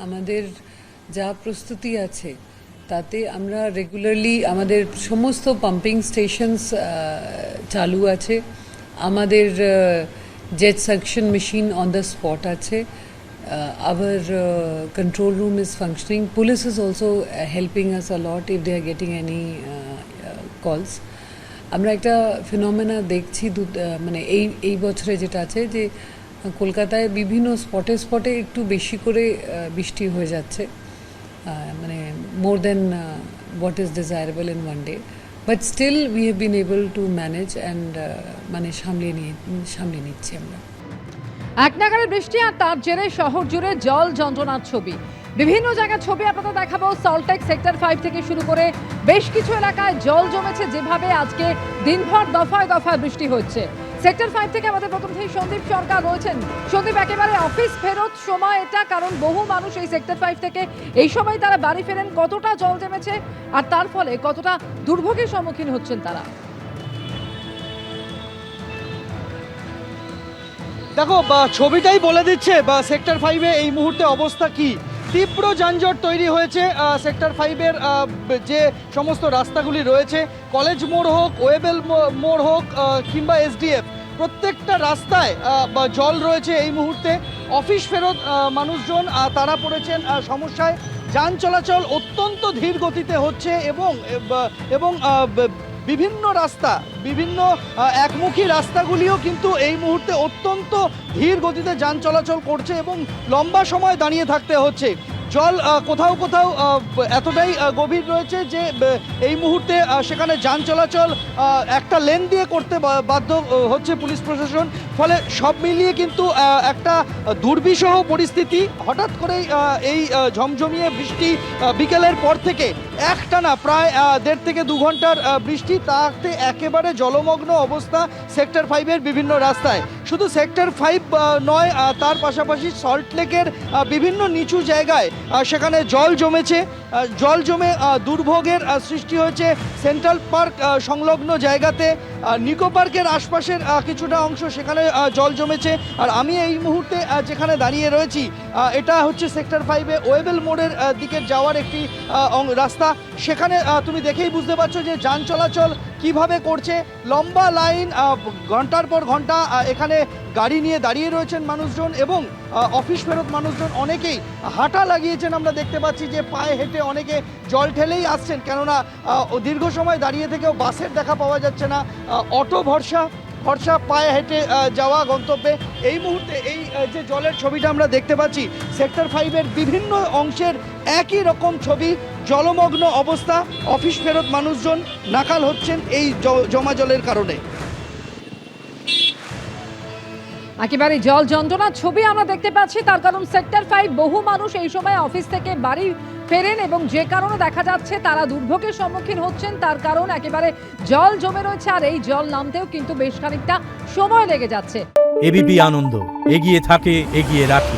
আমাদের যা প্রস্তুতি আছে তাতে আমরা রেগুলারলি আমাদের সমস্ত পাম্পিং স্টেশনস চালু আছে, আমাদের jet suction machine on the spot আছে, our control room is functioning. Police is also helping us a lot if they are getting any calls. আমরা একটা ফিনোমেনা দেখছি মানে এই বছরে যেটা আছে যে কলকাতায় বিভিন্ন স্পটে একটু বেশি করে বৃষ্টি হয়ে যাচ্ছে, মানে more than what is desirable in one day, but still we have been able to manage and মানে সামলে নিচ্ছি আমরা। এক নাগারে বৃষ্টি আর তার জেরে শহর জুড়ে জল যন্ত্রণার ছবি, বিভিন্ন জায়গার ছবি আপনাদের দেখাবো। সল্টলেক সেক্টর 5 থেকে শুরু করে বেশ কিছু এলাকায় জল জমেছে, যেভাবে আজকে দিনভর দফায় দফায় বৃষ্টি হচ্ছে। সেক্টর 5 থেকে আমাদের প্রতিনিধি সন্দীপ সরকার রয়েছেন। সন্দীপ, একেবারে অফিস ফেরত সময় এটা, কারণ বহু মানুষ এই সেক্টর 5 থেকে এই সময় তারা বাড়ি ফেরেন, কতটা জল জমেছে আর তার ফলে কতটা দুর্ভোগের সম্মুখীন হচ্ছেন তারা? দেখো, ছবিটাই বলে দিচ্ছে সেক্টর 5-এ এই মুহূর্তে অবস্থা কি। তীব্র যানজট তৈরি হয়েছে সেক্টর 5-এর যে সমস্ত রাস্তাগুলি রয়েছে, কলেজ মোড় হোক, ওয়েবেল মোড় হোক কিংবা এসডিএফ, প্রত্যেকটা রাস্তায় জল রয়েছে এই মুহূর্তে। অফিস ফেরত মানুষজন তারা পড়েছেন সমস্যায়। যান চলাচল অত্যন্ত ধীর গতিতে হচ্ছে এবং বিভিন্ন রাস্তা, বিভিন্ন একমুখী রাস্তাগুলিও কিন্তু এই মুহূর্তে অত্যন্ত ধীর গতিতে যান চলাচল করছে এবং লম্বা সময় দাঁড়িয়ে থাকতে হচ্ছে। জল কোথাও কোথাও এতটাই গভীর রয়েছে যে এই মুহূর্তে সেখানে যান চলাচল একটা লেন দিয়ে করতে বাধ্য হচ্ছে পুলিশ প্রশাসন। ফলে সব মিলিয়ে কিন্তু একটা দুর্বিষহ পরিস্থিতি। হঠাৎ করেই এই ঝমঝমিয়ে বৃষ্টি বিকেলের পর থেকে একটানা প্রায় 1.5 থেকে 2 ঘন্টার বৃষ্টি, তাতে একেবারে জলমগ্ন অবস্থা সেক্টর 5-এর বিভিন্ন রাস্তায়। শুধু সেক্টর 5 নয়, তার পাশাপাশি সল্টলেকের বিভিন্ন নিচু জায়গায় সেখানে জল জমেছে। জল জমে দুর্ভোগের সৃষ্টি হয়েছে সেন্ট্রাল পার্ক সংলগ্ন জায়গাতে, নিকো পার্কের আশপাশের কিছুটা অংশ সেখানে জল জমেছে। আর আমি এই মুহূর্তে যেখানে দাঁড়িয়ে রয়েছি এটা হচ্ছে সেক্টর 5-এ ওয়েবেল মোড়ের দিকে যাওয়ার একটি রাস্তা। সেখানে তুমি দেখেই বুঝতে পারছো যে যান চলাচল কিভাবে করছে। লম্বা লাইন, ঘন্টার পর ঘন্টা এখানে গাড়ি নিয়ে দাঁড়িয়ে রয়েছেন মানুষজন এবং অফিস ফেরত মানুষজন অনেকেই হাঁটা লাগিয়েছেন। আমরা দেখতে পাচ্ছি যে পায়ে হেঁটে অনেকে জল ঠেলেই আসছেন, কেননা দীর্ঘ সময় দাঁড়িয়ে থেকেও বাসের দেখা পাওয়া যাচ্ছে না। অটো ভরসা পায়ে হেঁটে যাওয়া গন্তব্যে। এই মুহূর্তে এই যে জলের ছবিটা আমরা দেখতে পাচ্ছি, সেক্টর 5-এর বিভিন্ন অংশের একই রকম ছবি, জলমগ্ন অবস্থা। অফিস ফেরত মানুষজন নাকাল হচ্ছেন এই জমা জলের কারণে। একেবারে জল যন্ত্রণার ছবি আমরা দেখতে পাচ্ছি, তার কারণ সেক্টর 5 বহু মানুষ এই সময় অফিস থেকে বাড়ি ফেরেন এবং যে কারণে দেখা যাচ্ছে তারা দুর্ভোগের সম্মুখীন হচ্ছেন। তার কারণ একেবারে জল জমে রয়েছে আর এই জল নামতেও কিন্তু বেশ খানিকটা সময় লেগে যাচ্ছে। এবিপি আনন্দ, এগিয়ে থাকে, এগিয়ে রাখে।